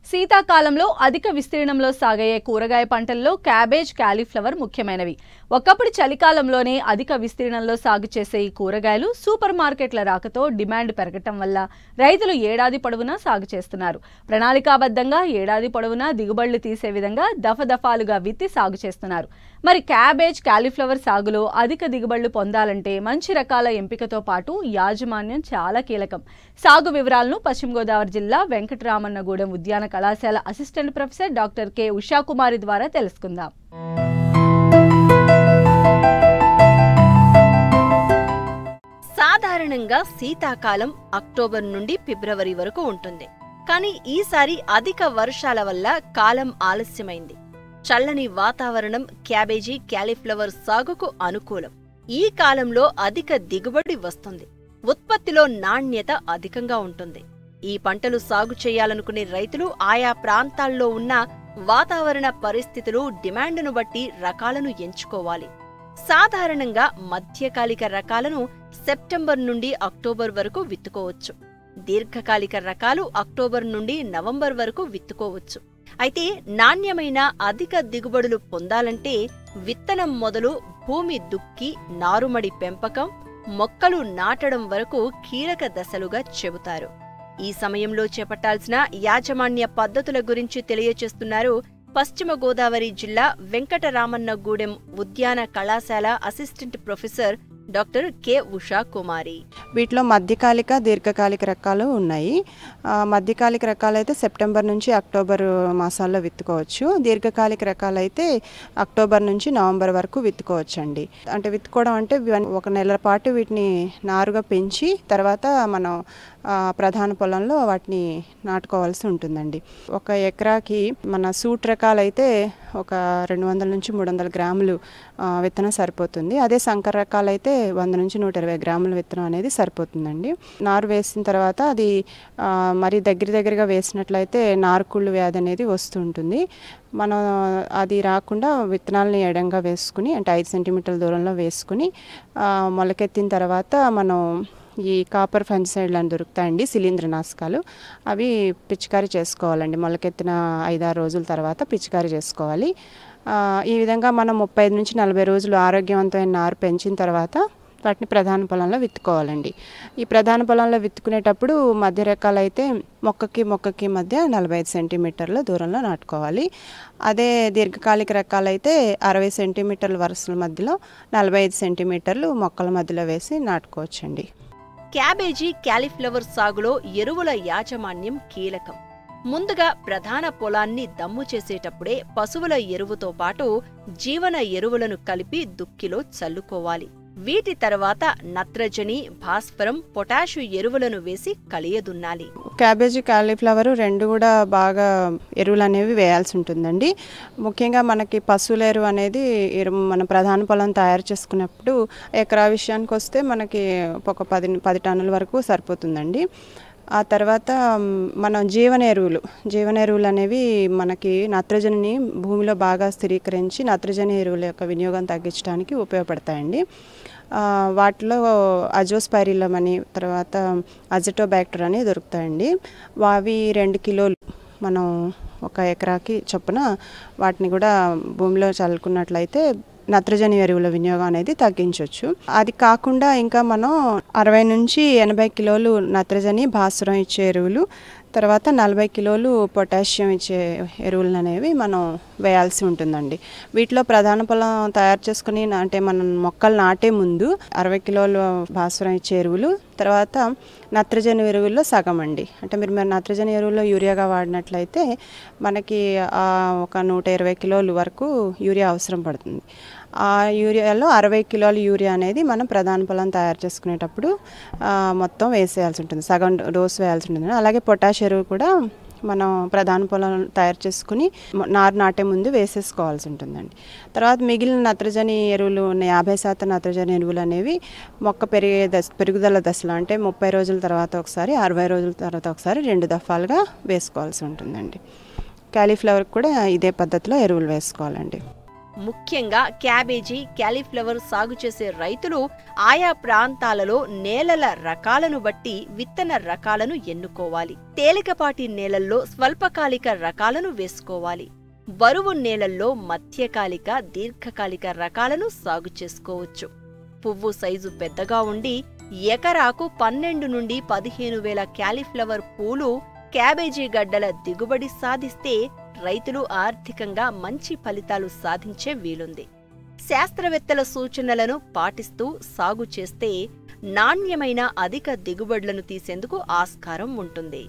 శీతాకాలంలో అధిక విస్తీర్ణంలో సాగే కూరగాయ పంటల్లో క్యాబేజ్, కాలీఫ్లవర్ ముఖ్యమైనవి. ఒకప్పుడు చలికాలంలోనే అధిక విస్తీర్ణంలో సాగు చేసే ఈ కూరగాయలు సూపర్ మార్కెట్ల రాకతో డిమాండ్ పెరగటం వల్ల రైతులు ఏడాది పొడవునా సాగు చేస్తున్నారు. ప్రణాళికాబద్ధంగా ఏడాది పొడవునా దిగుబడులు తీసే విధంగా దఫదఫాలుగా విత్తి సాగు చేస్తున్నారు. మరి క్యాబేజ్, కాలీఫ్లవర్ సాగులో అధిక దిగుబడులు పొందాలంటే మంచి రకాల ఎంపికతో పాటు యాజమాన్యం చాలా కీలకం. సాగు వివరాలను పశ్చిమ గోదావరి జిల్లా వెంకటరామన్నగూడెం ఉద్యాన కళాశాల assistant professor doctor K Usha Kumari ద్వారా తెలుసుకుందాం. సాధారణంగా శీతాకాలం అక్టోబర్ నుండి ఫిబ్రవరి వరకు ఉంటుంది. కానీ ఈసారి అధిక వర్షాల వల్ల కాలం ఆలస్యమైంది. చల్లని వాతావరణం క్యాబేజీ, కాలీఫ్లవర్ సాగుకు అనుకూలం. ఈ కాలంలో అధిక దిగుబడి వస్తుంది. ఉత్పత్తిలో నాణ్యత అధికంగా ఉంటుంది. ఈ పంటలు సాగు చేయాలనుకునే రైతులు ఆయా ప్రాంతాల్లో ఉన్న వాతావరణ పరిస్థితులు, డిమాండును బట్టి రకాలను ఎంచుకోవాలి. సాధారణంగా మధ్యకాలిక రకాలను సెప్టెంబర్ నుండి అక్టోబర్ వరకు విత్తుకోవచ్చు. దీర్ఘకాలిక రకాలు అక్టోబర్ నుండి నవంబర్ వరకు విత్తుకోవచ్చు. అయితే నాణ్యమైన అధిక దిగుబడులు పొందాలంటే విత్తనం మొదలు భూమి దుక్కి, నారుమడి పెంపకం, మొక్కలు నాటడం వరకు కీలక దశలుగా చెబుతారు. ఈ సమయంలో చేపట్టాల్సిన యాజమాన్య పద్ధతుల గురించి తెలియచేస్తున్నారు పశ్చిమ గోదావరి జిల్లా వెంకటరామన్నగూడెం ఉద్యాన కళాశాల assistant professor doctor K Usha Kumari. వీటిలో మధ్యకాలిక, దీర్ఘకాలిక రకాలు ఉన్నాయి. మధ్యకాలిక రకాలు అయితే సెప్టెంబర్ నుంచి అక్టోబర్ మాసాల్లో విత్తుకోవచ్చు. దీర్ఘకాలిక రకాలు అయితే అక్టోబర్ నుంచి నవంబర్ వరకు విత్తుకోవచ్చు అండి. అంటే విత్తుకోవడం అంటే ఒక నెల పాటు వీటిని నారుగా పెంచి తర్వాత మనం ప్రధాన పొలంలో వాటిని నాటుకోవాల్సి ఉంటుందండి. ఒక ఎకరాకి మన సూట్ రకాలైతే ఒక 200 నుంచి 300 గ్రాములు విత్తనం సరిపోతుంది. అదే సంకర రకాలైతే 100 నుంచి 120 గ్రాముల విత్తనం అనేది సరిపోతుందండి. నారు వేసిన తర్వాత అది మరి దగ్గరగా వేసినట్లయితే నారుకుళ్ళు వ్యాధి అనేది వస్తుంటుంది. మనం అది రాకుండా విత్తనాలని ఎడంగా వేసుకుని, అంటే 5 సెంటీమీటర్ల దూరంలో వేసుకుని మొలకెత్తిన తర్వాత మనం ఈ కాపర్ ఫంగిసైడ్లు అని దొరుకుతాయండి, శిలీంద్రనాశకాలు. అవి పిచికారీ చేసుకోవాలండి. మొలకెత్తిన 5-6 రోజుల తర్వాత పిచికారీ చేసుకోవాలి. ఈ విధంగా మనం 35 నుంచి 40 రోజులు ఆరోగ్యవంతమైన నారు పెంచిన తర్వాత వాటిని ప్రధాన పొలంలో విత్తుకోవాలండి. ఈ ప్రధాన పొలంలో విత్తుకునేటప్పుడు మధ్య రకాలైతే మొక్కకి మధ్య 45 సెంటీమీటర్ల దూరంలో నాటుకోవాలి. అదే దీర్ఘకాలిక రకాలైతే 60 సెంటీమీటర్ల వరుసల మధ్యలో 45 సెంటీమీటర్లు మొక్కల మధ్యలో వేసి నాటుకోవచ్చండి. క్యాబేజీ, కాలీఫ్లవర్ సాగులో ఎరువుల యాజమాన్యం కీలకం. ముందుగా ప్రధాన పొలాన్ని దమ్ము చేసేటప్పుడే పశువుల ఎరువుతో పాటు జీవన ఎరువులను కలిపి దుక్కిలో చల్లుకోవాలి. వీటి తర్వాత నత్రజని, భాస్వరం, పొటాషు ఎరువులను వేసి కలియదున్నాలి. క్యాబేజీ, కాలీఫ్లవర్ రెండు కూడా బాగా ఎరువులు అనేవి వేయాల్సి ఉంటుందండి. ముఖ్యంగా మనకి పశువుల ఎరువు అనేది మన ప్రధాన పొలం తయారు చేసుకున్నప్పుడు ఎకరా విషయానికి వస్తే మనకి ఒక 10 టన్నుల వరకు సరిపోతుందండి. ఆ తర్వాత మనం జీవన ఎరువులు అనేవి మనకి నత్రజనిని భూమిలో బాగా స్థిరీకరించి నత్రజని ఎరువుల యొక్క వినియోగం తగ్గించడానికి ఉపయోగపడతాయండి. వాటిలో అజోస్పైరిలం అని, తర్వాత అజిటోబ్యాక్టర్ అని దొరుకుతాయండి. అవి 2 కిలోలు మనం ఒక ఎకరాకి చొప్పున వాటిని కూడా భూమిలో చల్లుకున్నట్లయితే నత్రజని ఎరువుల వినియోగం అనేది తగ్గించవచ్చు. అది కాకుండా ఇంకా మనం 60 నుంచి 80 కిలోలు నత్రజని, భాస్వరం ఇచ్చే ఎరువులు, తర్వాత 40 కిలోలు పొటాషియం ఇచ్చే ఎరువులు అనేవి మనం వేయాల్సి ఉంటుందండి. వీటిలో ప్రధాన పొలం తయారు చేసుకుని, అంటే మనం మొక్కలు నాటే ముందు 60 కిలోలు భాస్వరం ఇచ్చే ఎరువులు, తర్వాత నత్రజని ఎరువుల్లో సగం అండి. అంటే మీరు నత్రజని ఎరువుల్లో యూరియాగా వాడినట్లయితే మనకి ఒక 120 కిలోలు వరకు యూరియా అవసరం పడుతుంది. ఆ యూరియాలో 60 కిలోల యూరియా అనేది మనం ప్రధాన పొలం తయారు చేసుకునేటప్పుడు మొత్తం వేసేయాల్సి ఉంటుంది, సగం డోసు వేయాల్సి ఉంటుంది. అలాగే పొటాష్ ఎరువు కూడా మనం ప్రధాన పొలం తయారు చేసుకుని నారు నాటే ముందు వేసేసుకోవాల్సి ఉంటుందండి. తర్వాత మిగిలిన నత్రజని ఎరువులు 50% నత్రజని ఎరువులు అనేవి మొక్క పెరుగుదల దశలో, అంటే 30 రోజుల తర్వాత ఒకసారి, 60 రోజుల తర్వాత ఒకసారి 2 దఫాలుగా వేసుకోవాల్సి ఉంటుందండి. కాలీఫ్లవర్ కూడా ఇదే పద్ధతిలో ఎరువులు వేసుకోవాలండి. ముఖ్యంగా క్యాబేజీ, క్యాలీఫ్లవర్ సాగు చేసే రైతులు ఆయా ప్రాంతాలలో నేలల రకాలను బట్టి విత్తన రకాలను ఎన్నుకోవాలి. తేలికపాటి నేలల్లో స్వల్పకాలిక రకాలను వేసుకోవాలి. బరువు నేలల్లో మధ్యకాలిక, దీర్ఘకాలిక రకాలను సాగు చేసుకోవచ్చు. పువ్వు సైజు పెద్దగా ఉండి ఎకరాకు 12 నుండి 15,000 క్యాలీఫ్లవర్ పూలు, క్యాబేజీ గడ్డల దిగుబడి సాధిస్తే రైతులు ఆర్థికంగా మంచి ఫలితాలు సాధించే వీలుంది. శాస్త్రవేత్తల సూచనలను పాటిస్తూ సాగు చేస్తే నాణ్యమైన అధిక దిగుబడులను తీసేందుకు ఆస్కారం ఉంటుంది.